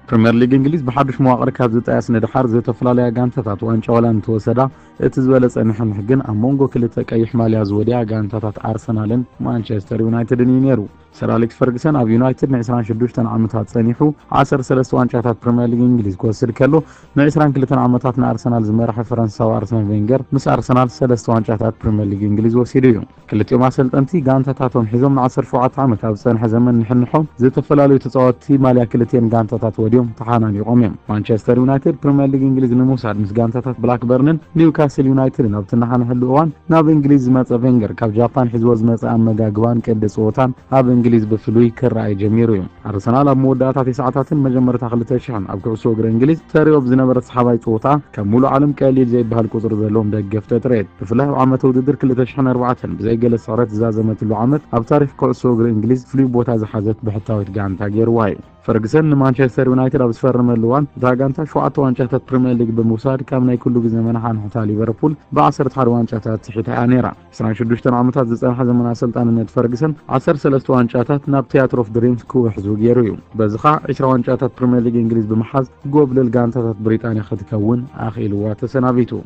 بريمير ليج انجليز بحدش مواقر كاب زطاياس ندحار زتفلاليا غانتاتات وانچ ولان توسدا اتزبلص انحنح ግን امونغو كلته قيح ماليا زوديا غانتاتات ارسنالن مانشستر يونايتد نينيرو سر أليكس فرغسون اب يونايتد 26 عامታት ጸኒሑ 13 ዋንጫታት ፕሪሚየር ሊግ እንግሊዝ ክወስድ ከሎ ን22 ዓመታት ንአርሰናል ዝመርሐ ፈረንሳዊ አርሰን ቬንገር ምስ አርሰናል 3 ዋንጫታት ፕሪሚየር ሊግ እንግሊዝ ወሲዱ እዩ ክልቲኦም አሰልጠንቲ ጋንታታቶም ሒዞም ን17 ዓመት ኣብ ጸንሐ ዘመን ንሕንሖም ዝተፈላልዩ ተጻወትቲ ማልያ ክልቲአን ጋንታታት ወዲዮም ተሓናኒቆም እዮም ማንቸስተር ዩናይትድ ፕሪሚየር ሊግ እንግሊዝ ንምውሳድ ምስ ጋንታታት ብላክበርንን ኒውካስል ዩናይትድን ኣብ ተናሓንሕሉ እዋን ናብ እንግሊዝ ዝመጸ ቬንገር ካብ ጃፓን ሒዝዎ ዝመጸ ኣመጋግባን ቅዲ ጸወታን ኣብ እንግሊዝ بفلوي كراي جميريوم أرسنال أب موداتات ساعتين مجمرة خلته شحن أب كعسو غير إنجليز تاريخ بزنبرة صحابي توتا كمولو عالم كاليل زي بهالكوتر زلهم دقفته تريد بفله عامة وددر كل تشحن 4 بزي جلس صارت زازمة العامة أب تاريخ كعسو غير إنجليز فلوي بوتا زحزت بحتاوي تقان تاجر واي فرغسون مانشستر يونايتد اب سفرم اللوان داغانتا شوعت وانچات بريمير ليج بموساد كامناي كله زمان حان حتا ليفربول ب10 حر وانچات تحيتا انيرا 16 عامات زصنح زمان اسلطانነት فرغسون 13 وانچات ناب تياتر اوف دريمز كو حزو غيريو بزخا 20 وانچات بريمير ليج انجليز بمحاز غوبل الغانتات بريطانيا ختكون اخيلوا تسنابيتو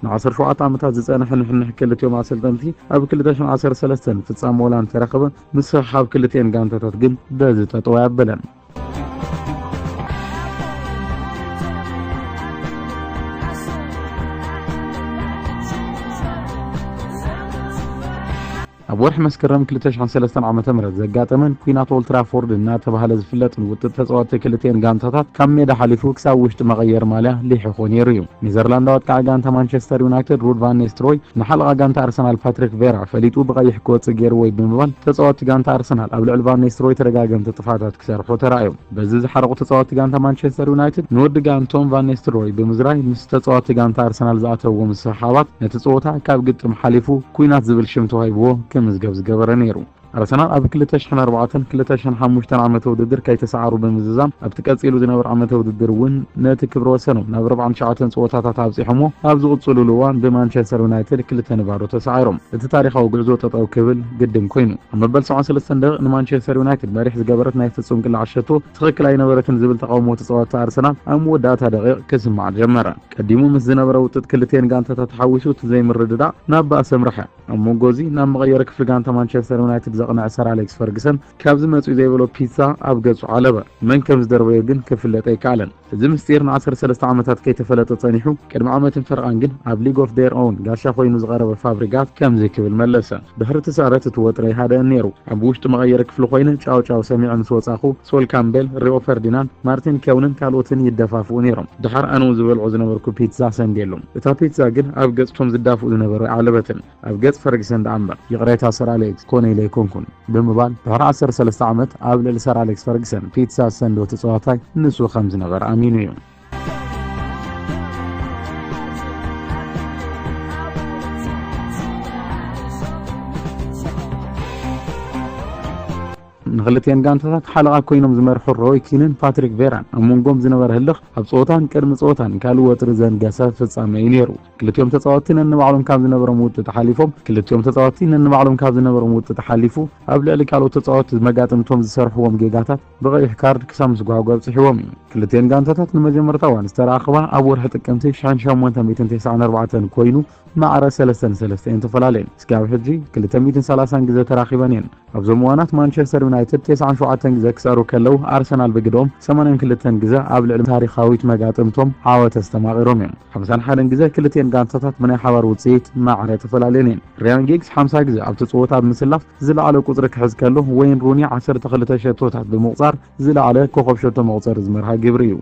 نعصر شوعات عامታት ዝጸንሕ ንሕንሕ ክልቲኦም አሰልጠንቲ ኣብ 2013 ፍጻመ ወላን ተረኸበ ምስ ሓብ ክልቲአን ጋንታታት ግን በዚ ተጠው ያበለን أبورح مسكرم كلتش عن 3 عامة مرة زقاتمن كوينات أولد ترافورد إنها تبهل زفلت وتت تصوات كلتين غانتات كم ميدا حليفو كساوشت مغير ماله لي حخوني ريو نيزرلاندات كا غانتا مانشستر يونايتد رود فان نيستروي نحل غانتا أرسنال باتريك فيرا فليتو بغيح كوت غيروي بمبال تصوات غانتا أرسنال قبل الفان نيستروي ترغاغم تطفاتات كسرحو ترايو بزز حرقو تصوات غانتا مانشستر يونايتد نود غانتوم فان نيستروي بمزراي مس تصوات غانتا أرسنال زاتو مسحابات نتصوتا كاب قطم حليفو كوينات زبل شمتو هايبو مزقبز قبر نيرو أرسنال أب كلتشحن 4 كلتشحن 5 عامة وددر كي تسعروا بمززام أب تكتسيلو زنبر عامة وددر ون نتكبر وسنو نبر 4 شعاتن صوتات تابسي حمو أب زغط صلولوان بمانشستر يونايتد كلتن بارو تسعيرهم التاريخ أو قلزو تطاو كبل قدم كوينو أما بل سعان سلسن دغ نمانشستر يونايتد باريح زقبرت نايفتسون كل عشتو تخيك لاي نبرتن زبل تقاومو تصوات أرسنال أم وداتا دقيق كسم مع الجمرة قدمو مس زنبر وتت كلتين قانتا تتحوشو تزي من رددا نابا سمرحة أمو غوزي نام مغير كفل قانتا مانشستر يونايتد زقنا سر أليكس فرغسون كابز مصو زيبلو بيتزا اب ገጹ علبه من كمز دربيه ግን ክፍለጠ ይካለን ዝምስጢርን 13 ዓመታት ከይተፈለጠ ጸኒሑ ቅድመ ዓመትን ፈርቃን ግን ኣብ ሊግ ኦፍ ዴር ኦውን ጋሻ ኮይኑ ዝቀረበ ፋብሪጋት ከምዚ ክብል መለሰ ድሕሪ ተሳረት ትወጥረ ይሃደ ነይሩ ኣብ ውሽጢ መغير ክፍሉ ኮይኑ ጫው ጫው ሰሚዕ ምስ ወጻኹ ሶል ካምቤል ሪኦ ፈርዲናንድ ማርቲን ኬውንን ካልኦትን ይደፋፍኡ ነይሮም ድሓር ኣኑ ዝበልዑ ዝነበርኩ ፒትዛ ሰንዴሎም እታ ፒትዛ ግን ኣብ ገጽቶም ዝዳፍኡ ዝነበሩ ዓለበትን ኣብ ገጽ ፈርግሰን ዳምበር ይቅሬታ ሰር አሌክስ ኮነ ኢለይ ኮንኩን بمبال بحر 13 عامت قبل لسر أليكس فرغسون بيتزا سندو تصواتاي نسو 5 نفر امينو يوم نغلتين غانتات حلقه كوينم زمرحو روي كينن باتريك فيران امونغوم زنبر هلخ اب صوتان قدم صوتان كالو وتر زنغاسا فصامي نيرو كلتيوم تصاوتين ان معلوم كاب زنبر موت تحاليفهم كلتيوم تصاوتين ان معلوم كاب زنبر موت تحاليفو ابل لي كالو تصاوت مغاطمتهم زسرحوم جيغاتات بغيح كارد كسامس غواغب صحيوم كلتين غانتات نمجمرتا وان استراخوا ابور حتقمتي شان شامونتا 294 كوينو مع رسلسن سلسين تفلالين سكاو حجي كلتم 230 غزه تراخيبانين ابزموانات مانشستر يونايتد 97 غزه كسارو كلو ارسنال بقدوم 82 غزه ابل تاريخاويت مغاطمتهم عاوت استماغيروم 51 غزه كلتين غانتات من حوار وصيت مع تفلالين ريان جيكس 50 غزه اب تصوتا بمسلاف زلعله قطر كحز كلو وين روني 10 تخلته شتوتات بمقصار زلعله كوكب شتو مقصر زمرها جبريو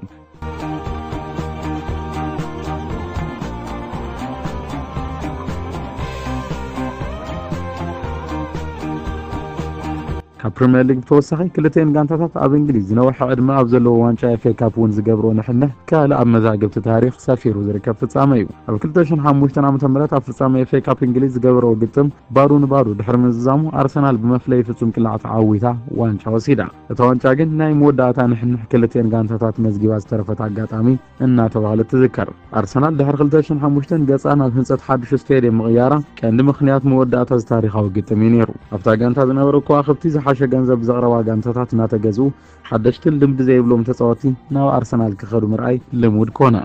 بريمير ليج توسخي كلتين غانتات اب انجليز نوح ادما اب زلو وانچا اف كاب ون زغبرو نحنه كالا امزاغبت تاريخ سفيرو زركب فصاميو اب 2005 عام تمرت اب فصامي اف كاب انجليز زغبرو غتم بارون بارو دحر مزامو ارسنال بمفلي فصم كلعت عويتا وانچا وسيدا توانچا ግን ናይ ሞዳታ نحنه كلتين غانتات مزغبا استرفت اغاطامي እና ተባለ ተذكر ارسنال دحر 2005 ገጻና ህንጸት ሓድሽ ስቴዲየም مغيارا كان ምክንያት ሞዳታ ታሪኻዊ ግጥም ይነሩ ኣብታ ጋንታ ዝነበሩ ኳኽብቲ ዝሓሸ ገንዘብ ዘቕረባ ጋንታታት እናተገዙ ሓደሽትን ልምዲ ዘይብሎም ተጻወቲ ናብ ኣርሰናል ክኸዱ ምርኣይ ልሙድ ኮነ።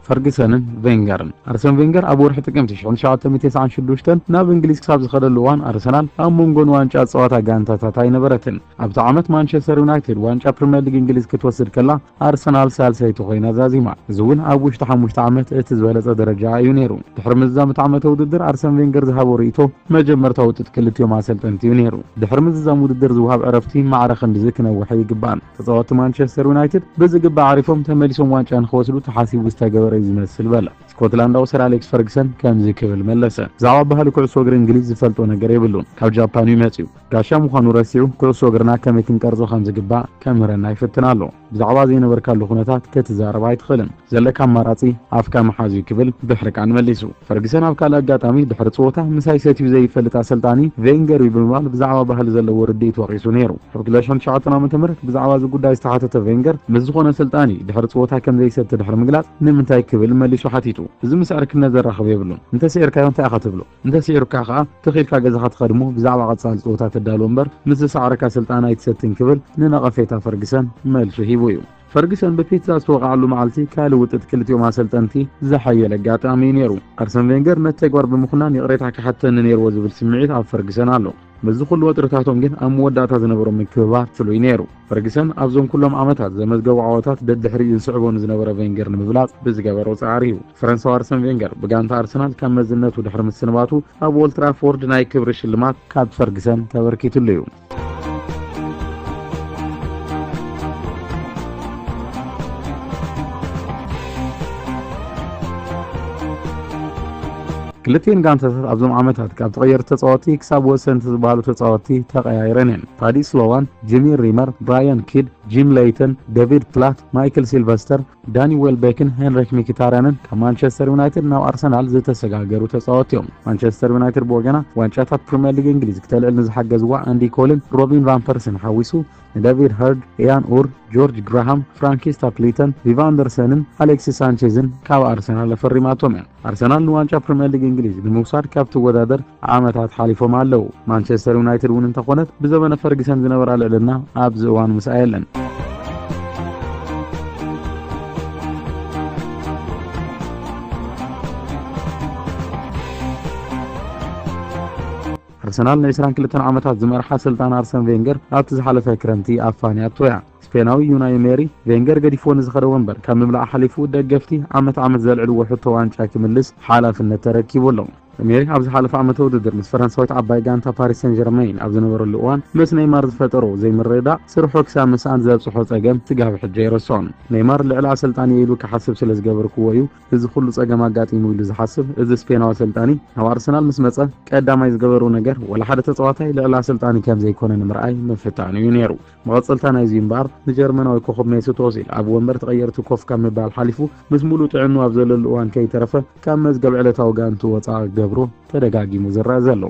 ፈርግሰንን ቬንገርን አርሰን ቬንገር ኣብ ወርሒ ጥቅምቲ 1996 ናብ እንግሊዝ ክሳብ ዝኸደሉ እዋን ኣርሰናል ኣብ መንጎን ዋንጫ ፀዋታ ጋንታታት ኣይነበረትን። ኣብቲ ዓመት ማንቸስተር ዩናይትድ ዋንጫ ፕሪምየር ሊግ እንግሊዝ ክትወስድ ከላ ኣርሰናል ሳልሰይቲ ኮይና ዛዚማ። እዚ እውን ኣብ ውሽጢ 5 ዓመት እቲ ዝበለጸ ደረጃ እዩ ነይሩ። ድሕሪ ምዝዛም እቲ ዓመተ ውድድር ኣርሰን ቬንገር ዝሃቦ ርእይቶ መጀመርታ ውጥት ክልቲኦም ኣሰልጠንቲ እዩ ነይሩ። ድሕሪ ምዝዛም ውድድር ዝውሃብ ዕረፍቲ ማዕረ ክንዲ ክነውሕ ይግባእ። ተጻወቲ ማንቸስተር ዩናይትድ ብዝግባእ ዓሪፎም ተመሊሶም ዋንጫ ንኽወስዱ ተሓሲቡ ዝተገበረ ዝመስል በለ። ስኮትላንዳዊ ሰር ኣሌክስ ፈርግሰን ከምዚ ክብል መለሰ። ብዛዕባ ባህሊ ኩዕሶ እግሪ እንግሊዝ ዝፈልጦ ነገር የብሉን። ካብ ጃፓን ይመጽኡ ጋሻ ምዃኑ ረሲዑ ኩዕሶ እግርና ከመይ ክንቀርጾ ከም ዝግባእ ከምረና ይፍትን ኣሎ። ብዛዕባ ዘይነበርካሉ ኩነታት ክትዛረብ ኣይትኽእልን። ዘለካ ኣማራጺ ኣፍካ መሓዙ ክብል ብሕርቃን መሊሱ። ፈርግሰን ኣብ ካልእ ኣጋጣሚ ድሕሪ ፀወታ ምሳይ ሰትዩ ዘይፈልጥ ኣሰልጣኒ ቬንገር ብምባል ብዛዕባ ባህሊ ዘለዎ ርድኢት ወቂሱ ነይሩ። ኣብ 2009 ዓ.ም ብዛዕባ እዚ ጉዳይ ዝተሓተተ ቬንገር ምስ ዝኾነ ሰልጣኒ ድሕሪ ፀወታ ከም ዘይሰቲ ድሕሪ ምግላጽ ንምንታይ ክብል መሊሱ ሓቲቱ። እዚ ምስዕር ክነዘራኸብ የብሉን። እንተሲዕርካዮ እንታይ ኢኻ ትብሎ? እንተሲዕርካ ከዓ ተኺልካ ገዛኻ ትኸድሞ ብዛዕባ ቀጻሊ ፀወታ ተዳሎ እምበር ምስ ዝሰዓረካ ስልጣን ኣይትሰትን ክብል ንነቐፌታ ፈርግሰን መልሱ ሂቡ እዩ። ፈርግሰን በፒትዛ ዝተወቃዓሉ መዓልቲ ካልእ ውጥት ክልቲኦም ኣሰልጠንቲ ዝሓየለ ኣጋጣሚ ነይሩ። ኣርሰን ቬንገር ነቲ ተግባር ብምኹናን ይቕሬታ ክሓተኒ ነይርዎ ዝብል ስምዒት ኣብ ፈርግሰን ኣሎ። በዚ ኩሉ ወጥረታቶም ግን ኣብ መወዳእታ ዝነበሮም ምክብባር ፍሉይ ነይሩ። ፈርግሰን ኣብዞም ኩሎም ዓመታት ዘመዝገቡ ዓወታት ደድሕሪኡ ዝስዕቦኑ ዝነበረ ቬንገር ንምብላጽ ብዝገበሮ ጻዕሪ እዩ። ፈረንሳዊ ኣርሰን ቬንገር ብጋንታ ኣርሰናል ካብ መዝነቱ ድሕሪ ምስንባቱ ኣብ ኦልድ ትራፎርድ ናይ ክብሪ ሽልማት ካብ ፈርግሰን ተበርኪቱሉ እዩ። ክልቲአን ጋንታታት ኣብዞም ዓመታት ካብ ተቐየርቲ ተጻወቲ ክሳብ ወሰንቲ ዝበሃሉ ተጻወቲ ተቐያይረን እየን። ታዲ ስሎዋን፣ ጂሚ ሪመር፣ ብራያን ኪድ፣ ጂም ሌይተን፣ ዴቪድ ፕላት፣ ማይክል ሲልቨስተር፣ ዳኒ ዌልቤክን ሄንሪክ ሚኪታርያንን ካብ ማንቸስተር ዩናይትድ ናብ ኣርሰናል ዝተሰጋገሩ ተጻወቲ እዮም። ማንቸስተር ዩናይትድ ብወገና ዋንጫታት ፕሪምየር ሊግ እንግሊዝ ክተልዕል ንዝሓገዝዋ አንዲ ኮልን፣ ሮቢን ቫን ፐርሲን ሓዊሱ ዴቪድ ኸርድ፣ ኢያን ኡር፣ ጆርጅ ግራሃም፣ ፍራንኪ ስታፕሊተን፣ ቪቫ አንደርሰንን ኣሌክሲስ ሳንቼዝን ካብ ኣርሰናል ፈሪማቶም እዮም። ኣርሰናል ንዋንጫ ፕሪምየር ሊግ እንግሊዝ ንምውሳድ ካብ ትወዳደር ዓመታት ሓሊፎም ኣለው። ማንቸስተር ዩናይትድ እውን እንተኾነት ብዘበነ ፈርግሰን ዝነበራ ልዕልና ኣብዚ እዋን ምስኣ የለን። ኣርሰናል ን22 ዓመታት ዝመርሓ ስልጣን ኣርሰን ቬንገር ኣብቲ ዝሓለፈ ክረምቲ ኣብ ፋንያ ቶያ ስፔናዊ ዩናይ ኤመሪ ቬንገር ገዲፎ ንዝኸደ ወንበር ካብ ምምላእ ሓሊፉ ደገፍቲ ዓመት ዘልዕልዎ ሕቶ ዋንጫ ክምልስ ሓላፍነት ተረኪቡ ኣሎ። ኤመሪ ኣብ ዝሓለፈ ዓመተ ውድድር ምስ ፈረንሳዊት ዓባይ ጋንታ ፓሪስ ሰን ጀርሜን ኣብ ዝነበረሉ እዋን ምስ ኔይማር ዝፈጠሮ ዘይምርዳእ ስርሖ ክሳብ ምስኣን ዘብፅሖ ፀገም ትጋብ ሕጂ ይርሶን። ኔይማር ልዕሊ ኣሰልጣኒ ኢሉ ክሓስብ ስለ ዝገበርክዎ እዩ እዚ ኩሉ ፀገም ኣጋጢሙ ኢሉ ዝሓስብ እዚ ስፔናዊ ኣሰልጣኒ ናብ ኣርሰናል ምስ መፀ ቀዳማይ ዝገበሩ ነገር ወላ ሓደ ተፃዋታይ ልዕሊ ኣሰልጣኒ ከም ዘይኮነ ንምርኣይ ምፍታን እዩ ነይሩ። መቐፀልታ ናይዚ እምበር ንጀርመናዊ ኮኸብ ሜሱት ኦዚል ኣብ ወንበር ተቐየርቲ ኮፍ ካብ ምባል ሓሊፉ ምስ ሙሉእ ጥዕኑ ኣብ ዘለሉ እዋን ከይተረፈ ካብ መዝገብ ዕለታዊ ጋንቱ ወፃኢ ገብሮ ተደጋጊሙ ዝረአ ዘሎ።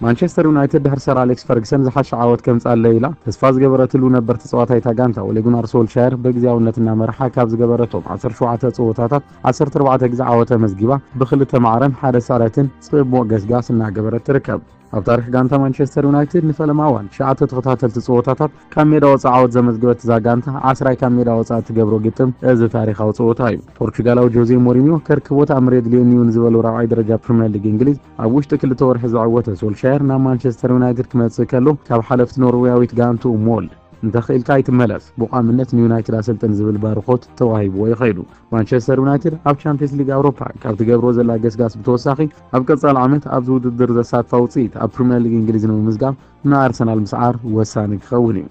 ማንቸስተር ዩናይትድ ድሕሪ ሰር ኣሌክስ ፈርግሰን ዝሓሸ ዓወት ከምፃለ ኢላ ተስፋ ዝገበረትሉ ነበር ተጻዋታይ ጋንታ ኦሌ ጉናር ሶልሻየር በግዚያውነት እናመርሓ ካብ ዝገበረቶም 17 ፀወታታት 14 ግዜ ዓወተ መዝጊባ ብክልተ ማዕረን ሓደ ሳረትን ጽቡቕ ገስጋስ እናገበረት ትርከብ። ኣብ ታሪክ ጋንታ ማንቸስተር ዩናይትድ ንፈለማዋን 9 ተኸታተልቲ ፀወታታት ካብ ሜዳ ወፃኢ ዓወት ዘመዝገበት እዛ ጋንታ 10 ካብ ሜዳ ወፃኢ እትገብሮ ግጥም እዚ ታሪኻዊ ፀወታ እዩ። ፖርቹጋላዊ ጆዜ ሞሪኒዮ ከርክቦት ኣምሬድ ሊዮኒውን ዝበሉ ራብዓይ ደረጃ ፕሪምየር ሊግ እንግሊዝ ኣብ ውሽጢ 2 ወርሒ ዝዓወተ ሶልሻየር ናብ ማንቸስተር ዩናይትድ ክመጽእ ከሎ ካብ ሓለፍቲ ኖርዌያዊት ጋንቱ ሞል እንተኽኢልካ ይትመለስ ብቋምነት ንዩናይትድ ኣሰልጠን ዝብል ባርኾት ተዋሂብዎ ይኸይዱ። ማንቸስተር ዩናይትድ ኣብ ቻምፒየንስ ሊግ ኣውሮፓ ካብ ትገብሮ ዘላ ገስጋስ ብተወሳኺ ኣብ ቀጻሊ ዓመት ኣብዚ ውድድር ዘሳትፋ ውፅኢት ኣብ ፕሪምየር ሊግ እንግሊዝ ንምምዝጋብ ንኣርሰናል ምስዓር ወሳኒ ክኸውን እዩ።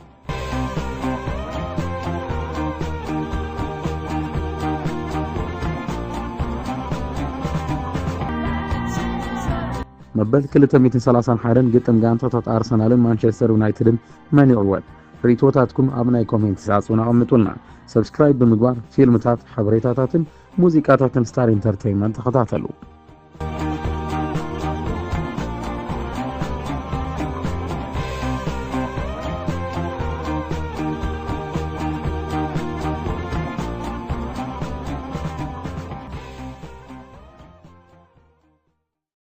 መበል 231 ግጥም ጋንታታት ኣርሰናልን ማንቸስተር ዩናይትድን መን ይዕወት? ሪቶታትኩም ኣብ ናይ ኮሜንት ጻጽኡና ኣቕምጡልና። ሰብስክራይብ ብምግባር ፊልምታት፣ ሓበሬታታትን ሙዚቃታትን ስታር ኢንተርቴይንመንት ተኸታተሉ።